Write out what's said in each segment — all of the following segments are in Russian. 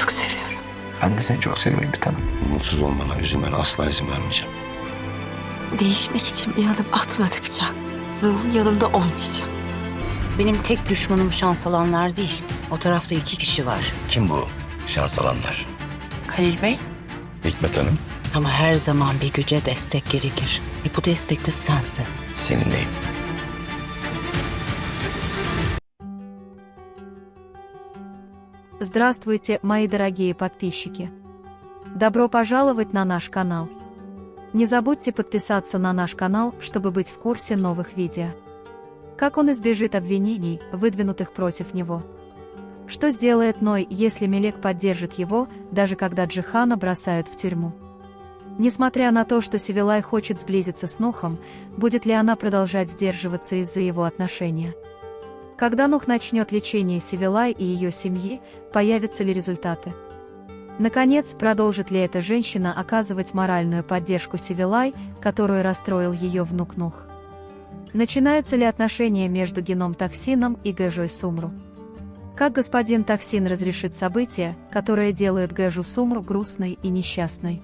çok seviyorum. Ben de seni çok seviyorum bir tanem. Mutsuz olmana, üzülmene asla izin vermeyeceğim. Değişmek için bir adım atmadıkça ruhun yanında olmayacağım. Benim tek düşmanım şans alanlar değil. O tarafta 2 kişi var. Kim bu şans alanlar? Halil Bey. Hikmet Hanım. Ama her zaman bir güce destek gerekir. Bu destek de sensin. Seninleyim. Здравствуйте, мои дорогие подписчики! Добро пожаловать на наш канал. Не забудьте подписаться на наш канал, чтобы быть в курсе новых видео. Как он избежит обвинений, выдвинутых против него? Что сделает Ной, если Мелек поддержит его, даже когда Джихана бросают в тюрьму? Несмотря на то, что Севилай хочет сблизиться с Нухом, будет ли она продолжать сдерживаться из-за его отношения? Когда Нух начнет лечение Севилай и ее семьи, появятся ли результаты? Наконец, продолжит ли эта женщина оказывать моральную поддержку Севилай, которую расстроил ее внук Нух? Начинаются ли отношения между Геном Таксином и Гэжой Сумру? Как господин Таксин разрешит события, которые делают Гэжу Сумру грустной и несчастной?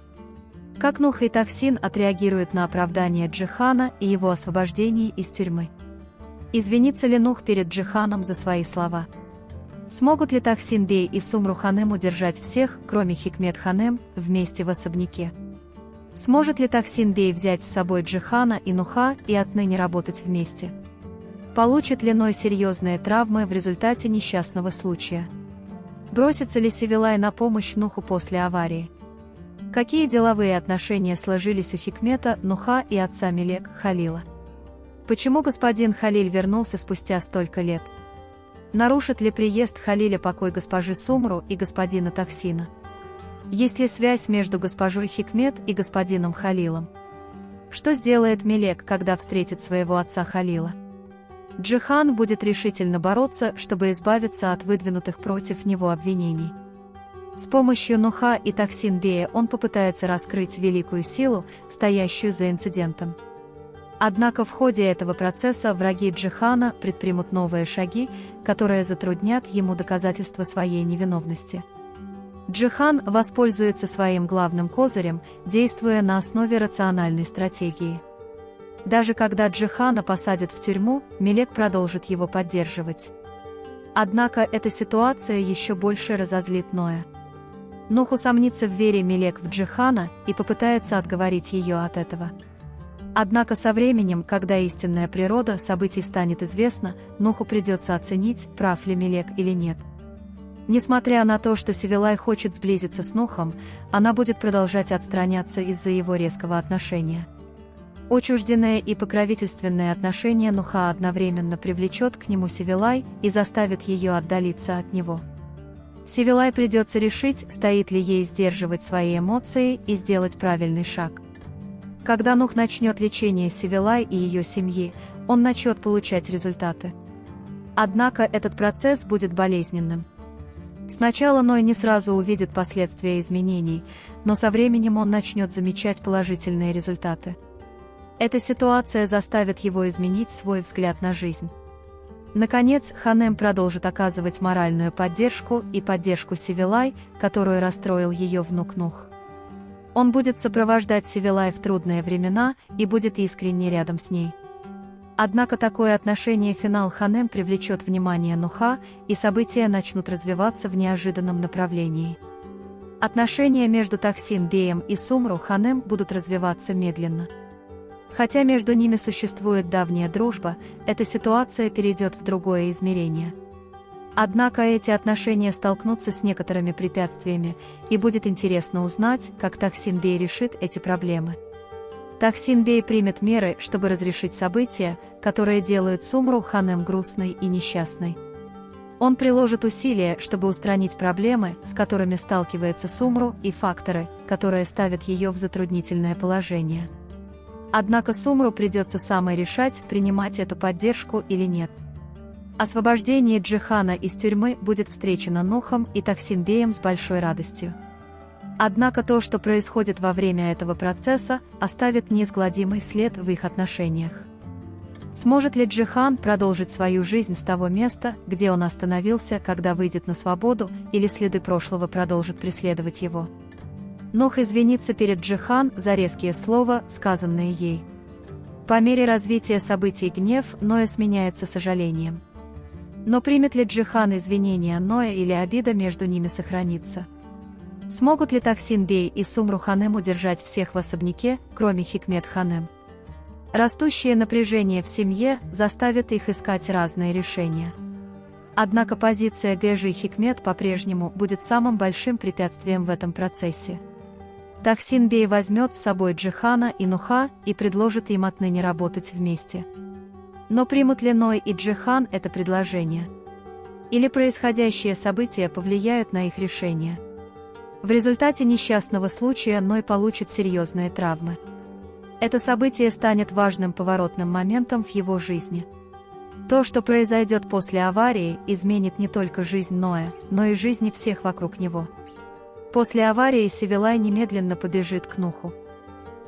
Как Нух и Таксин отреагируют на оправдание Джихана и его освобождение из тюрьмы? Извинится ли Нух перед Джиханом за свои слова? Смогут ли Таксин Бей и Сумру Ханем удержать всех, кроме Хикмет Ханем, вместе в особняке? Сможет ли Таксин Бей взять с собой Джихана и Нуха и отныне работать вместе? Получит ли Ной серьезные травмы в результате несчастного случая? Бросится ли Севилай на помощь Нуху после аварии? Какие деловые отношения сложились у Хикмета, Нуха и отца Мелек, Халила? Почему господин Халиль вернулся спустя столько лет? Нарушит ли приезд Халиля покой госпожи Сумру и господина Таксина? Есть ли связь между госпожой Хикмет и господином Халилом? Что сделает Мелек, когда встретит своего отца Халила? Джихан будет решительно бороться, чтобы избавиться от выдвинутых против него обвинений. С помощью Нуха и Таксин Бея он попытается раскрыть великую силу, стоящую за инцидентом. Однако в ходе этого процесса враги Джихана предпримут новые шаги, которые затруднят ему доказательство своей невиновности. Джихан воспользуется своим главным козырем, действуя на основе рациональной стратегии. Даже когда Джихана посадят в тюрьму, Мелек продолжит его поддерживать. Однако эта ситуация еще больше разозлит Ноя. Нух усомнится в вере Мелек в Джихана и попытается отговорить ее от этого. Однако со временем, когда истинная природа событий станет известна, Нуху придется оценить, прав ли Мелек или нет. Несмотря на то, что Севилай хочет сблизиться с Нухом, она будет продолжать отстраняться из-за его резкого отношения. Отчужденное и покровительственное отношение Нуха одновременно привлечет к нему Севилай и заставит ее отдалиться от него. Севилай придется решить, стоит ли ей сдерживать свои эмоции и сделать правильный шаг. Когда Нух начнет лечение Севилай и ее семьи, он начнет получать результаты. Однако этот процесс будет болезненным. Сначала Ной не сразу увидит последствия изменений, но со временем он начнет замечать положительные результаты. Эта ситуация заставит его изменить свой взгляд на жизнь. Наконец, Ханем продолжит оказывать моральную поддержку и поддержку Севилай, которую расстроил ее внук Нух. Он будет сопровождать Севилай в трудные времена и будет искренне рядом с ней. Однако такое отношение финал Ханем привлечет внимание Нуха, и события начнут развиваться в неожиданном направлении. Отношения между Таксин Беем и Сумру Ханем будут развиваться медленно. Хотя между ними существует давняя дружба, эта ситуация перейдет в другое измерение. Однако эти отношения столкнутся с некоторыми препятствиями, и будет интересно узнать, как Таксин Бей решит эти проблемы. Таксин Бей примет меры, чтобы разрешить события, которые делают Сумру Ханем грустной и несчастной. Он приложит усилия, чтобы устранить проблемы, с которыми сталкивается Сумру, и факторы, которые ставят ее в затруднительное положение. Однако Сумру придется самой решать, принимать эту поддержку или нет. Освобождение Джихана из тюрьмы будет встречено Нухом и Таксин Беем с большой радостью. Однако то, что происходит во время этого процесса, оставит неизгладимый след в их отношениях. Сможет ли Джихан продолжить свою жизнь с того места, где он остановился, когда выйдет на свободу, или следы прошлого продолжат преследовать его? Нух извинится перед Джихан за резкие слова, сказанные ей. По мере развития событий гнев Ноя сменяется сожалением. Но примет ли Джихан извинения Ноя или обида между ними сохранится? Смогут ли Тахсин Бей и Сумру Ханем удержать всех в особняке, кроме Хикмет Ханем? Растущее напряжение в семье заставит их искать разные решения. Однако позиция Гэжи и Хикмет по-прежнему будет самым большим препятствием в этом процессе. Тахсин Бей возьмет с собой Джихана и Нуха и предложит им отныне работать вместе. Но примут ли Ной и Джихан это предложение? Или происходящие события повлияют на их решение? В результате несчастного случая Ной получит серьезные травмы. Это событие станет важным поворотным моментом в его жизни. То, что произойдет после аварии, изменит не только жизнь Ноя, но и жизни всех вокруг него. После аварии Севилай немедленно побежит к Нуху.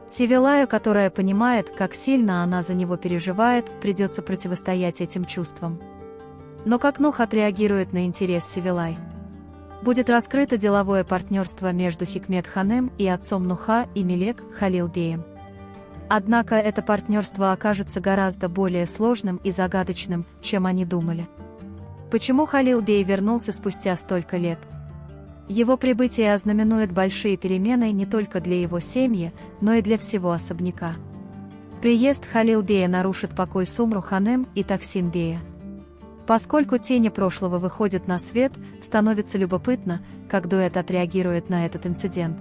Севилаю, которая понимает, как сильно она за него переживает, придется противостоять этим чувствам. Но как Нух отреагирует на интерес Севилай? Будет раскрыто деловое партнерство между Хикмет Ханем и отцом Нуха и Мелек Халил Беем. Однако это партнерство окажется гораздо более сложным и загадочным, чем они думали. Почему Халил Бей вернулся спустя столько лет? Его прибытие ознаменует большие перемены не только для его семьи, но и для всего особняка. Приезд Халил Бея нарушит покой Сумру Ханем и Тахсин Бея. Поскольку тени прошлого выходят на свет, становится любопытно, как дуэт отреагирует на этот инцидент.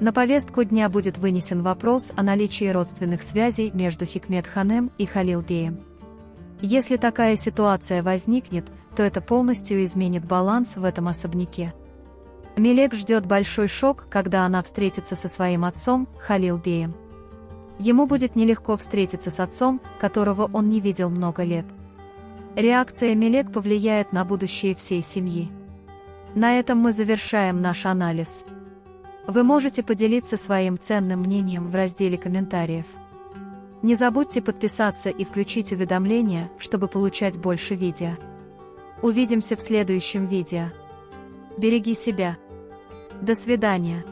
На повестку дня будет вынесен вопрос о наличии родственных связей между Хикмет Ханем и Халил Беем. Если такая ситуация возникнет, то это полностью изменит баланс в этом особняке. Мелек ждет большой шок, когда она встретится со своим отцом, Халил Беем. Ему будет нелегко встретиться с отцом, которого он не видел много лет. Реакция Мелек повлияет на будущее всей семьи. На этом мы завершаем наш анализ. Вы можете поделиться своим ценным мнением в разделе комментариев. Не забудьте подписаться и включить уведомления, чтобы получать больше видео. Увидимся в следующем видео. Береги себя. До свидания.